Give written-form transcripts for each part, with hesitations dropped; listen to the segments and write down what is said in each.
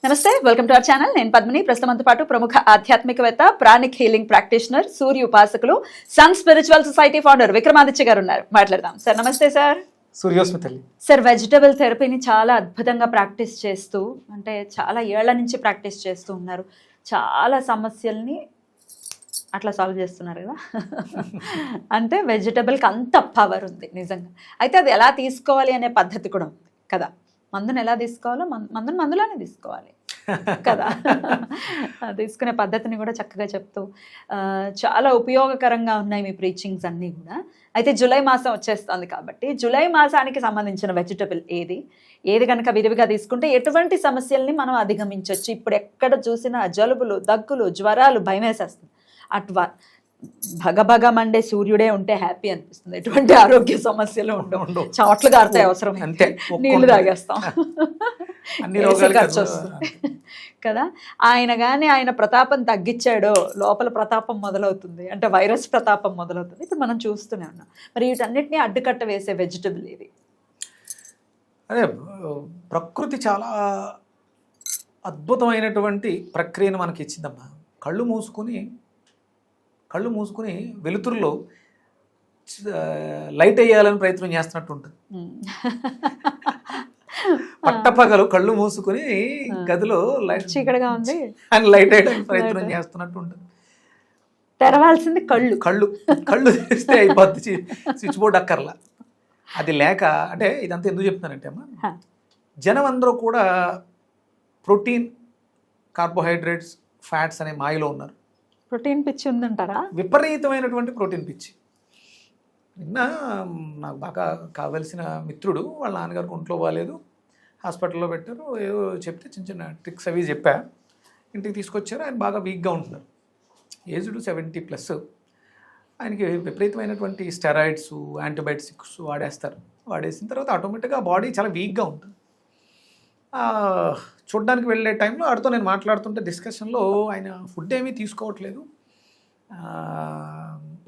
నమస్తే, welcome to our channel. నేను పద్మిని. ప్రస్తుతంతో పాటు ప్రముఖ ఆధ్యాత్మికవేత్త, ప్రాణిక్ హీలింగ్ ప్రాక్టీషనర్, సూర్య ఉపాసకులు, sun spiritual society founder Vikramaditya garu ఉన్నారు. మాట్లాడదాం సార్. నమస్తే సార్. సూర్యోస్మితల్లి సార్, వెజిటబుల్ థెరపీని చాలా అద్భుతంగా ప్రాక్టీస్ చేస్తూ, అంటే చాలా ఏళ్ల నుంచి ప్రాక్టీస్ చేస్తూ ఉన్నారు. చాలా సమస్యల్ని అట్లా సాల్వ్ చేస్తున్నారు కదా. అంటే వెజిటబుల్కి అంత పవర్ ఉంది నిజంగా. అయితే అది ఎలా తీసుకోవాలి అనే పద్ధతి కూడా ఉంది కదా. మందుని ఎలా తీసుకోవాలో మందులోనే తీసుకోవాలి కదా. తీసుకునే పద్ధతిని కూడా చక్కగా చెప్తూ చాలా ఉపయోగకరంగా ఉన్నాయి మీ ప్రీచింగ్స్ అన్నీ కూడా. అయితే జూలై మాసం వచ్చేస్తుంది కాబట్టి జూలై మాసానికి సంబంధించిన వెజిటబుల్ ఏది కనుక విరివిగా తీసుకుంటే ఎటువంటి సమస్యల్ని మనం అధిగమించవచ్చు. ఇప్పుడు ఎక్కడ చూసినా జలుబులు, దగ్గులు, జ్వరాలు, భయం వేసేస్తుంది. అట్వా భగభగ మండే సూర్యుడే ఉంటే హ్యాపీ అనిపిస్తుంది. ఎటువంటి ఆరోగ్య సమస్యలు ఉండవు. చవట్లు గారుతాయి, అవసరం అంతే, నీళ్లు తాగేస్తాం, అన్ని రోగాలు ఖర్చు వస్తుంది కదా. ఆయన ప్రతాపం తగ్గించాడో లోపల ప్రతాపం మొదలవుతుంది, అంటే వైరస్ ప్రతాపం మొదలవుతుంది. ఇప్పుడు మనం చూస్తూనే ఉన్నాం. మరి వీటన్నిటిని అడ్డుకట్ట వేసే వెజిటబుల్ ఇది. అదే ప్రకృతి చాలా అద్భుతమైనటువంటి ప్రక్రియను మనకి ఇచ్చిందమ్మా. కళ్ళు మూసుకుని వెలుతురులో లైట్ వేయాలని ప్రయత్నం చేస్తున్నట్టు ఉంటుంది. పట్టపగలు కళ్ళు మూసుకుని గదిలో చీకటిగా ఉంది అని లైట్ వేయడానికి ప్రయత్నం చేస్తున్నట్టు ఉంటుంది. తెరవాల్సింది కళ్ళు తెరిస్తే అయిపోద్ది, స్విచ్ బోర్డ్ అక్కర్లా. అది లేక, అంటే ఇదంతా ఎందుకు చెప్తున్నానంటే అమ్మా, జనం అందరూ కూడా ప్రోటీన్, కార్బోహైడ్రేట్స్, ఫ్యాట్స్ అనే మాయలో ఉన్నారు. ప్రోటీన్ పిచ్చి ఉందంటారా? విపరీతమైనటువంటి ప్రోటీన్ పిచ్చి. నిన్న నాకు బాగా కావలసిన మిత్రుడు, వాళ్ళ నాన్నగారికి ఒంట్లో బాగాలేదు, హాస్పిటల్లో పెట్టారు. ఏదో చెప్తే చిన్న చిన్న ట్రిక్స్ అవి చెప్పా. ఇంటికి తీసుకొచ్చారు. ఆయన బాగా వీక్గా ఉంటున్నారు. ఏజ్డ్ 70+. ఆయనకి విపరీతమైనటువంటి స్టెరాయిడ్స్, యాంటీబయాటిక్స్ వాడేసిన తర్వాత ఆటోమేటిక్గా బాడీ చాలా వీక్గా ఉంటుంది. చూడ్డానికి వెళ్ళే టైంలో ఆడితో నేను మాట్లాడుతుంటే డిస్కషన్లో ఆయన ఫుడ్ ఏమీ తీసుకోవట్లేదు,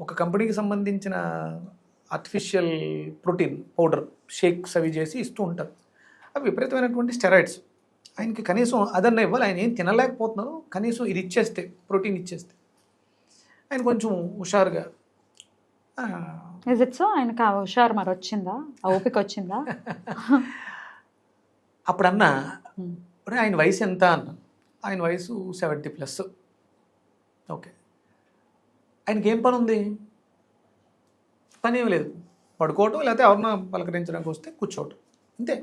ఒక కంపెనీకి సంబంధించిన ఆర్టిఫిషియల్ ప్రోటీన్ పౌడర్ షేక్స్ అవి చేసి ఇస్తూ ఉంటారు. అవి విపరీతమైనటువంటి స్టెరాయిడ్స్. ఆయనకి కనీసం అదన్నా ఇవ్వాలి, ఆయన ఏం తినలేకపోతున్నారు. కనీసం ఇది ఇచ్చేస్తే, ప్రోటీన్ ఇచ్చేస్తే ఆయన కొంచెం హుషారుగా. ఆయనకు ఆ హుషారు మరి వచ్చిందా, ఆ ఓపిక వచ్చిందా? అప్పుడన్నా ఆయన వయసు ఎంత అన్నాను. ఆయన వయసు 70+. ఓకే, ఆయనకి ఏం పని ఉంది? పని ఏమి లేదు, పడుకోవటం, లేకపోతే ఎవరన్నా పలకరించడానికి వస్తే కూర్చోవటం, అంతే.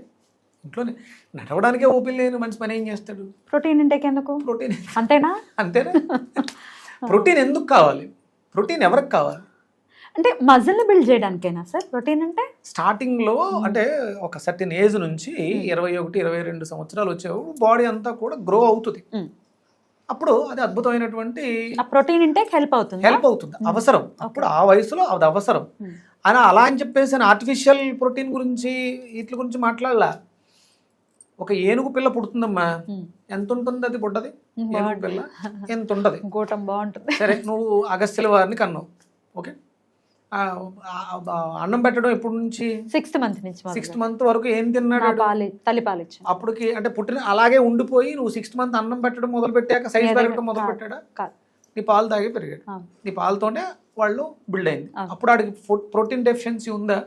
ఇంట్లోనే నడవడానికే ఓపిక లేని మనిషి పని ఏం చేస్తాడు? ప్రోటీన్ ఇంటేక్ ఎందుకు? ప్రోటీన్ అంతేనా? ప్రోటీన్ ఎందుకు కావాలి? ప్రోటీన్ ఎవరికి కావాలి? అంటే మజిల్ని బిల్డ్ చేయడానికేనా సార్ ప్రోటీన్ అంటే? స్టార్టింగ్లో అంటే ఒక సర్టెన్ ఏజ్ నుంచి 21-22 సంవత్సరాలు వచ్చేప్పుడు బాడీ అంతా కూడా గ్రో అవుతుంది. అప్పుడు అది అద్భుతమైనటువంటి ప్రోటీన్ ఇంటేక్ హెల్ప్ అవుతుంది, అవసరం. అప్పుడు ఆ వయసులో అది అవసరం అని అలా అని చెప్పేసి ఆర్టిఫిషియల్ ప్రోటీన్ గురించి వీటి గురించి మాట్లాడలా. ఒక ఏనుగు పిల్ల పుడుతుందమ్మా, ఎంత ఉంటుంది అది బుడ్డది? ఏనుగు పిల్ల ఎంత ఉంటుంది? గోటం బాగుంటుంది. సరే, నువ్వు అగస్త్యుల వారిని కన్నావు, ఓకే. అన్నం పెట్టడం ఎప్పటి నుంచి? 6th month వరకు ఏం తిన్నాడు? తల్లిపాలు. అప్పటికి అంటే పుట్టిన అలాగే ఉండిపోయి నువ్వు 6th month అన్నం పెట్టడం మొదలు పెట్టాక సైజ్ పెరగడం మొదలు పెట్టాడా? నీ పాలు తాగే పెరిగాడు. నీ పాలతోనే వాళ్ళు బిల్డ్ అయింది. అప్పుడు ఆడికి ప్రోటీన్ డెఫిషియన్సీ ఉందా?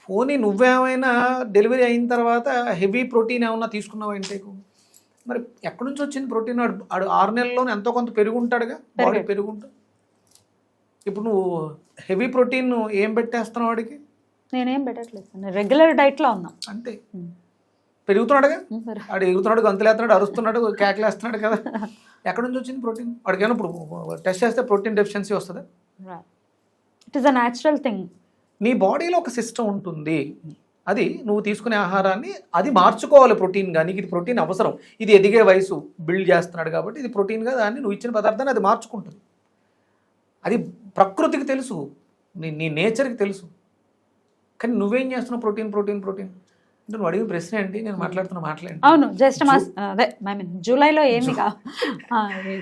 పోనీ నువ్వేమైనా డెలివరీ అయిన తర్వాత హెవీ ప్రోటీన్ ఏమన్నా తీసుకున్నావా ఇంటేకు? మరి ఎక్కడి నుంచి వచ్చింది ప్రోటీన్? ఆడు 6 నెలల్లోనే ఎంతో కొంత పెరుగుంటాడుగా, బాడీ పెరుగుంటాడు. ఇప్పుడు నువ్వు హెవీ ప్రోటీన్ ఏం పెట్టేస్తున్నావు వాడికి? నేనేం పెట్టట్లేదు, రెగ్యులర్ డైట్లో ఉన్నాం అంతే. పెరుగుతున్నాడుగా, ఆడు ఎగురుతున్నాడు, గంతులేస్తున్నాడు, అరుస్తున్నాడు, కేకలేస్తున్నాడు కదా. ఎక్కడి నుంచి వచ్చింది ప్రోటీన్? వాడికి ఏమైనా ఇప్పుడు టెస్ట్ చేస్తే ప్రోటీన్ డెఫిషియన్సీ వస్తుందా? It is a natural thing. నీ బాడీలో ఒక సిస్టమ్ ఉంటుంది, అది నువ్వు తీసుకునే ఆహారాన్ని అది మార్చుకోవాలి ప్రోటీన్గా. నీకు ఇది ప్రోటీన్ అవసరం, ఇది ఎదిగే వయసు, బిల్డ్ చేస్తున్నాడు కాబట్టి ఇది ప్రోటీన్గా దాన్ని నువ్వు ఇచ్చిన పదార్థాన్ని అది మార్చుకుంటుంది. అది ప్రకృతికి తెలుసు, నీ నేచర్కి తెలుసు. కానీ నువ్వేం చేస్తున్నావు? ప్రోటీన్ అంటే నువ్వు అడిగిన ప్రశ్న ఏంటి? నేను మాట్లాడుతున్నా, మాట్లాడండి. అవును, జ్యేష్ఠ జూలైలో ఏమి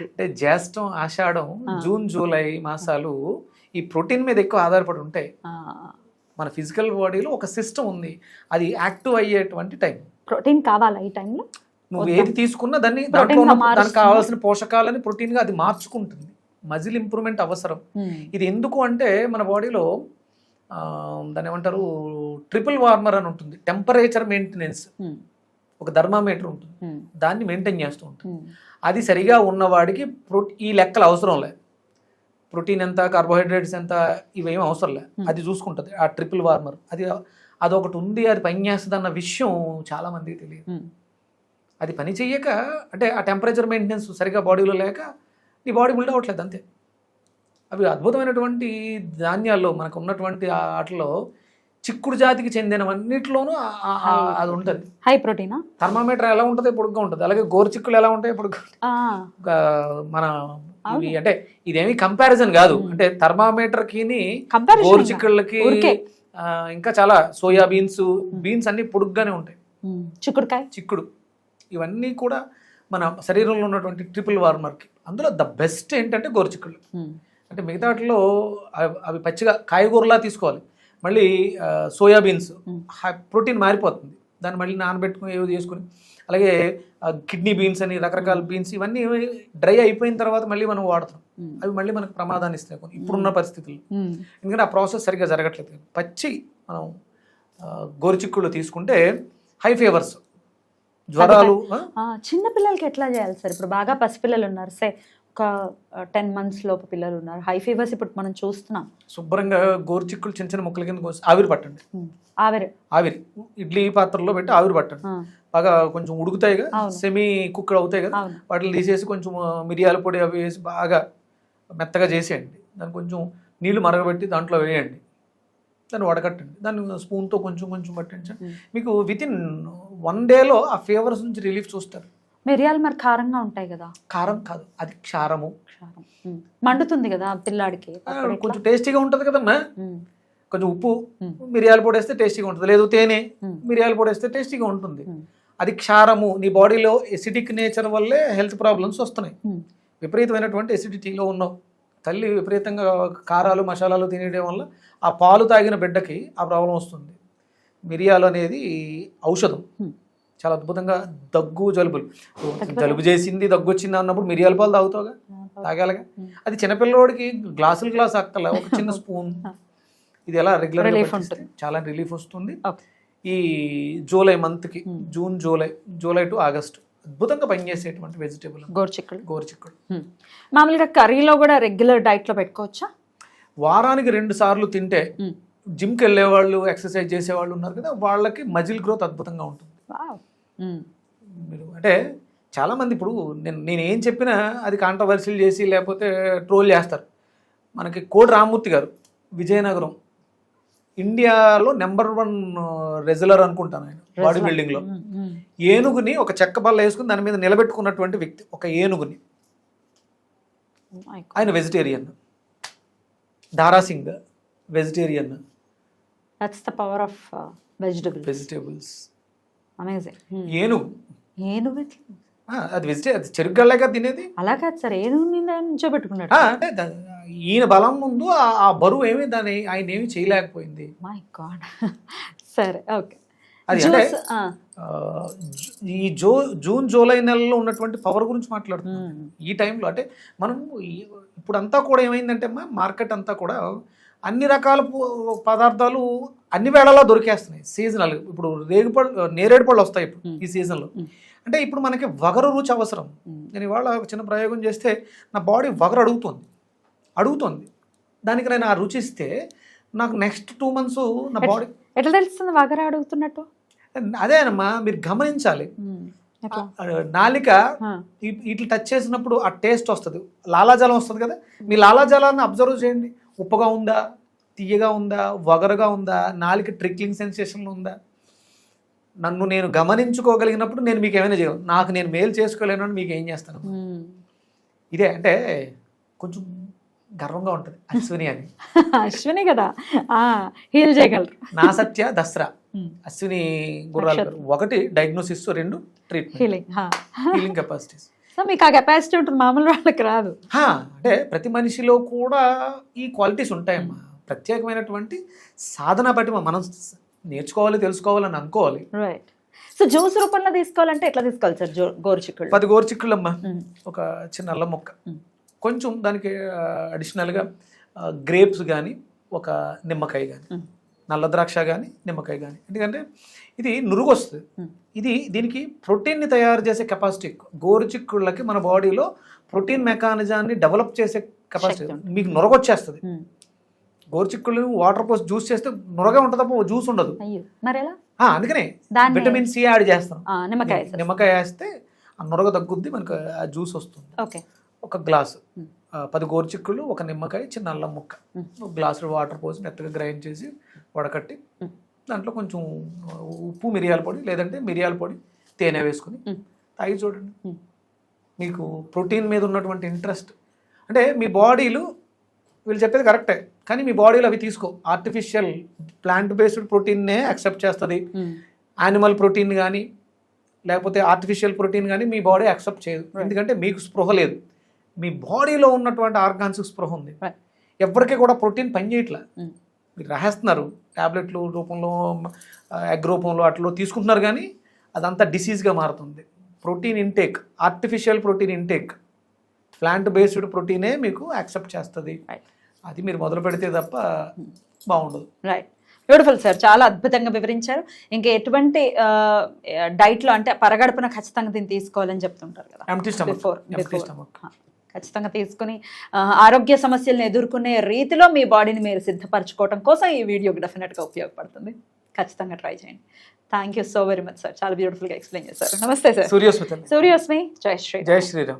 అంటే జ్యేష్ఠం, ఆషాఢం, జూన్, జూలై మాసాలు ఈ ప్రోటీన్ మీద ఎక్కువ ఆధారపడి ఉంటాయి. మన ఫిజికల్ బాడీలో ఒక సిస్టమ్ ఉంది, అది యాక్టివ్ అయ్యేటువంటి టైం. ప్రోటీన్ కావాలా ఈ టైంలో? నువ్వు ఏది తీసుకున్నా దాన్ని దాంట్లో దానికి కావాల్సిన పోషకాలని ప్రోటీన్గా అది మార్చుకుంటుంది. మజిల్ ఇంప్రూవ్మెంట్ అవసరం. ఇది ఎందుకు అంటే మన బాడీలో దాన్ని ఏమంటారు ట్రిపుల్ వార్మర్ అని ఉంటుంది, టెంపరేచర్ మెయింటెనెన్స్. ఒక థర్మామీటర్ ఉంటుంది, దాన్ని మెయింటైన్ చేస్తూ ఉంటుంది. అది సరిగా ఉన్నవాడికి ఈ లెక్కలు అవసరం లేదు. ప్రోటీన్ ఎంత, కార్బోహైడ్రేట్స్ ఎంత, ఇవేం అవసరం లేదు. అది చూసుకుంటుంది ఆ ట్రిపుల్ వార్మర్. అదొకటి ఉంది, అది పనిచేస్తుంది అన్న విషయం చాలా మందికి తెలియదు. అది పని చెయ్యక అంటే ఆ టెంపరేచర్ మెయింటెనెన్స్ సరిగా బాడీలో లేక నీ బాడీ బిల్డ్ అవ్వట్లేదు అంతే. అవి అద్భుతమైనటువంటి ధాన్యాల్లో మనకు ఉన్నటువంటి వాటిలో చిక్కుడు జాతికి చెందినవన్నిటిలోనూ అది ఉంటుంది. హై ప్రోటీనా. థర్మామీటర్ ఎలా ఉంటుంది, పొడుగ్గా ఉంటుంది. అలాగే గోరుచిక్కులు ఎలా ఉంటాయి, పొడుగ్గా. మన ఇవి అంటే ఇదేమి కంపారిజన్ కాదు. అంటే థర్మామీటర్కి గోరుచిక్కుళ్ళకి ఇంకా చాలా సోయా బీన్స్ అన్ని పొడుగ్గానే ఉంటాయి. చిక్కుడు ఇవన్నీ కూడా మన శరీరంలో ఉన్నటువంటి ట్రిపుల్ వార్మర్కి. అందులో ద బెస్ట్ ఏంటంటే గోరుచిక్కుళ్ళు. అంటే మిగతా వాటిలో అవి పచ్చిగా కాయగూరలా తీసుకోవాలి. మళ్ళీ సోయాబీన్స్ ప్రోటీన్ మారిపోతుంది, దాన్ని మళ్ళీ నానబెట్టుకుని ఏదో చేసుకుని. అలాగే కిడ్నీ బీన్స్ అని రకరకాల బీన్స్, ఇవన్నీ డ్రై అయిపోయిన తర్వాత మళ్ళీ మనం వాడతాం. అవి మళ్ళీ మనకు ప్రమాదాన్ని ఇస్తాయి ఇప్పుడున్న పరిస్థితుల్లో. ఎందుకంటే ఆ ప్రాసెస్ సరిగ్గా జరగట్లేదు. పచ్చి మనం గోరుచిక్కుళ్ళు తీసుకుంటే హై ఫీవర్స్, జ్వరాలు. చిన్న పిల్లలకి ఎట్లా చేయాలి సార్? ఇప్పుడు బాగా పసిపిల్లలు ఉన్నారు, సే ఒక 10 months లోపు పిల్లలు ఉన్నారు, హై ఫీవర్స్ ఇప్పుడు మనం చూస్తున్నాం. శుభ్రంగా గోరుచిక్కులు చిన్న చిన్న ముక్కల కింద కోసి ఆవిరి పట్టండి. ఆవిరి ఇడ్లీ పాత్రలో పెట్టి ఆవిరి పట్టండి. బాగా కొంచెం ఉడుకుతాయిగా, సెమీ కుక్కడ్ అవుతాయి కదా, వాటిని తీసేసి కొంచెం మిరియాల పొడి అవి వేసి బాగా మెత్తగా చేసేయండి. దాన్ని కొంచెం నీళ్లు మరగబెట్టి దాంట్లో వేయండి, దాన్ని వడకట్టండి. దాన్ని స్పూన్తో కొంచెం కొంచెం పట్టించండి. మీకు వితిన్ 1 dayలో ఆ ఫీవర్స్ నుంచి రిలీఫ్ చూస్తారు. మిరియాలు మరి కారంగా ఉంటాయి కదా? కారం కాదు, అది క్షారము. మండుతుంది కదా పిల్లాడికి, కొంచెం టేస్టీగా ఉంటుంది కదమ్మా. కొంచెం ఉప్పు మిరియాల పొడి వేస్తే టేస్టీగా ఉంటుంది, లేదు తేనె మిరియాల పొడి వేస్తే టేస్టీగా ఉంటుంది. అది క్షారము. నీ బాడీలో ఎసిడిక్ నేచర్ వల్లే హెల్త్ ప్రాబ్లమ్స్ వస్తున్నాయి. విపరీతమైనటువంటి ఎసిడిటీలో ఉన్నావు. తల్లి విపరీతంగా కారాలు మసాలాలు తినేయడం వల్ల ఆ పాలు తాగిన బిడ్డకి ఆ ప్రాబ్లం వస్తుంది. మిరియాలు అనేది ఔషధం, చాలా అద్భుతంగా. దగ్గు జలుబు చేసింది, దగ్గు వచ్చింది అన్నప్పుడు మిరియాల పాలు తాగుతావుగా, తాగాలిగా. అది చిన్నపిల్లవాడికి గ్లాస్ అక్కల ఒక చిన్న స్పూన్. ఇది ఎలా రెగ్యులర్ చాలా రిలీఫ్ వస్తుంది. ఈ జూలై మంత్కి, జూలై టు ఆగస్ట్ అద్భుతంగా పనిచేసేటువంటి వెజిటేబుల్ గోరుచిక్కుడు. మామూలుగా కర్రీలో కూడా రెగ్యులర్ డైట్ లో పెట్టుకోవచ్చా? వారానికి 2 సార్లు తింటే, జిమ్కి వెళ్ళేవాళ్ళు, ఎక్సర్సైజ్ చేసేవాళ్ళు ఉన్నారు కదా, వాళ్ళకి మజిల్ గ్రోత్ అద్భుతంగా ఉంటుంది. మీరు అంటే చాలామంది ఇప్పుడు నేను చెప్పినా అది కాంట్రవర్సీలు చేసి లేకపోతే ట్రోల్ చేస్తారు. మనకి కోడి రామ్మూర్తి గారు, విజయనగరం, ఇండియాలో నెంబర్ 1 రెజ్లర్ అనుకుంటాను ఆయన బాడీ బిల్డింగ్లో. ఏనుగుని ఒక చెక్క బల్ల వేసుకుని దాని మీద నిలబెట్టుకున్నటువంటి వ్యక్తి, ఒక ఏనుగుని. ఆయన vegetarian. Dara Singh vegetarian. That's the power of vegetables. ఏనుగు అది అది చెరుగల్లాగా తినేది. అలా కాదు సార్, ఏనుగు నించోబెట్టుకున్నాడు. అంటే ఈయన బలం ముందు ఆ బరువు ఏమి ఆయన ఏమి చేయలేకపోయింది. My God. సరే, ఓకే. అది అంటే ఈ జూన్ జూలై నెలలో ఉన్నటువంటి పవర్ గురించి మాట్లాడుతున్నాం ఈ టైంలో. అంటే మనం ఇప్పుడు అంతా కూడా ఏమైందంటే మార్కెట్ అంతా కూడా అన్ని రకాల పదార్థాలు అన్ని వేళలా దొరికేస్తున్నాయి. సీజనల్ ఇప్పుడు నేరేడు పళ్ళు వస్తాయి ఇప్పుడు ఈ సీజన్లో. అంటే ఇప్పుడు మనకి వగరు రుచి అవసరం. నేను ఇవాళ ఒక చిన్న ప్రయోగం చేస్తే నా బాడీ వగరు అడుగుతుంది. దానికి నేను ఆ రుచి ఇస్తే నాకు నెక్స్ట్ 2 months నా బాడీ ఎట్లా తెలుస్తుంది వగరు అడుగుతున్నట్టు? అదేనమ్మా, మీరు గమనించాలి. నాలిక ఇట్లా టచ్ చేసినప్పుడు ఆ టేస్ట్ వస్తుంది, లాలాజలం వస్తుంది కదా. మీ లాలాజలాన్ని అబ్జర్వ్ చేయండి. ఉప్పగా ఉందా, తీయగా ఉందా, వగరుగా ఉందా, నాలిక ట్రిక్లింగ్ సెన్సేషన్లో ఉందా? నన్ను నేను గమనించుకోగలిగినప్పుడు నేను మీకు ఏమైనా చేయగలను. నాకు నేను మేలు చేసుకోలేను, మీకు ఏం చేస్తాను. ఇదే అంటే కొంచెం గర్వంగా ఉంటుంది. అశ్విని కదా హీల్ చేయగలరు. నా సత్య దసరా అశ్విని గుర్రాలు. 1 డయాగ్నోసిస్, 2 ట్రీట్మెంట్, హీలింగ్ కెపాసిటీస్. మీకు ఆ కెపాసిటీ ఉంటుంది, మామూలు వాళ్ళకి రాదు. అంటే ప్రతి మనిషిలో కూడా ఈ క్వాలిటీస్ ఉంటాయమ్మా. ప్రత్యేకమైనటువంటి సాధన బట్టి మనం నేర్చుకోవాలి, తెలుసుకోవాలని అనుకోవాలి. రైట్. సో జ్యూస్ రూపంలో తీసుకోవాలంటే ఎట్లా తీసుకోవాలి సార్ గోరుచిక్కుళ్ళు? 10 గోరుచిక్కుళ్ళమ్మా, మ్మ్. ఒక చిన్న అల్లం ముక్క, మ్మ్. కొంచెం దానికి అడిషనల్గా గ్రేప్స్ కానీ, ఒక నిమ్మకాయ కానీ, మ్మ్. నల్ల ద్రాక్ష కానీ, నిమ్మకాయ కానీ. ఎందుకంటే ఇది నురుగు వస్తుంది. మ్మ్. దీనికి ప్రోటీన్ని తయారు చేసే కెపాసిటీ ఎక్కువ. గోరుచిక్కుళ్ళకి మన బాడీలో ప్రోటీన్ మెకానిజాన్ని డెవలప్ చేసే కెపాసిటీ. శక్తి ఉంటుంది. మీకు నురగొచ్చేస్తుంది. మ్మ్. గోరుచిక్కుళ్ళు వాటర్ పోసి జ్యూస్ చేస్తే నురగా ఉంటుంది తప్ప జ్యూస్ ఉండదు. అయ్యో మరి ఎలా? అందుకనే దాన్ని విటమిన్ సి యాడ్ చేస్తాం. నిమ్మకాయ నిమ్మకాయ వేస్తే ఆ నురగ తగ్గుద్ది, మనకు ఆ జ్యూస్ వస్తుంది. ఓకే. ఒక గ్లాసు మ్మ్. 10 గోరుచిక్కుళ్ళు, ఒక నిమ్మకాయ, చిన్న అల్లం ముక్క, మ్మ్. ఒక గ్లాసు వాటర్ పోసి మెత్తగా గ్రైండ్ చేసి వడకట్టి మ్మ్. దాంట్లో కొంచెం ఉప్పు, మిరియాల పొడి, లేదంటే మిరియాల పొడి, తేనె వేసుకుని మ్మ్. తాగి చూడండి. మ్మ్. మీకు ప్రోటీన్ మీద ఉన్నటువంటి ఇంట్రెస్ట్, అంటే మీ బాడీలు, వీళ్ళు చెప్పేది కరెక్టే, కానీ మీ బాడీలో అవి తీసుకో. ఆర్టిఫిషియల్ ప్లాంట్ బేస్డ్ ప్రోటీన్నే యాక్సెప్ట్ చేస్తుంది. మ్మ్. యానిమల్ ప్రోటీన్ కానీ, లేకపోతే ఆర్టిఫిషియల్ ప్రోటీన్ కానీ మీ బాడీ యాక్సెప్ట్ చేయదు. ఎందుకంటే మీకు స్పృహ లేదు. మీ బాడీలో ఉన్నటువంటి ఆర్గాన్స్కి స్పృహ ఉంది. Right. ఎవరికి కూడా ప్రోటీన్ పనిచేయట్లే. మ్మ్. మీరు రాసేస్తున్నారు ట్యాబ్లెట్లు రూపంలో, ఎగ్ రూపంలో అట్లా తీసుకుంటున్నారు, కానీ అదంతా డిసీజ్గా మారుతుంది. Protein intake, artificial protein intake, plant based ప్రోటీనే మీకు యాక్సెప్ట్ చేస్తుంది. Right. అది మీరు మొదలు పెడితే తప్ప బాగుండదు. రైట్, బ్యూటిఫుల్ సార్, చాలా అద్భుతంగా వివరించారు. ఇంకా ఎటువంటి డైట్లో అంటే పరగడుపున ఖచ్చితంగా దీన్ని తీసుకోవాలని చెప్తుంటారు కదా, empty stomach, Before. Empty stomach. ఖచ్చితంగా తీసుకుని ఆరోగ్య సమస్యలను ఎదుర్కొనే రీతిలో మీ బాడీని మీరు సిద్ధపరచుకోవడం కోసం ఈ వీడియో డెఫినెట్గా ఉపయోగపడుతుంది. ఖచ్చితంగా ట్రై చేయండి. Thank you so very much sir, చాలా బ్యూటిఫుల్గా ఎక్స్ప్లెయిన్ చేశారు. నమస్తే సార్. సూర్యోస్మిత. సూర్యోస్మి, జై శ్రీ. జై శ్రీరామ్.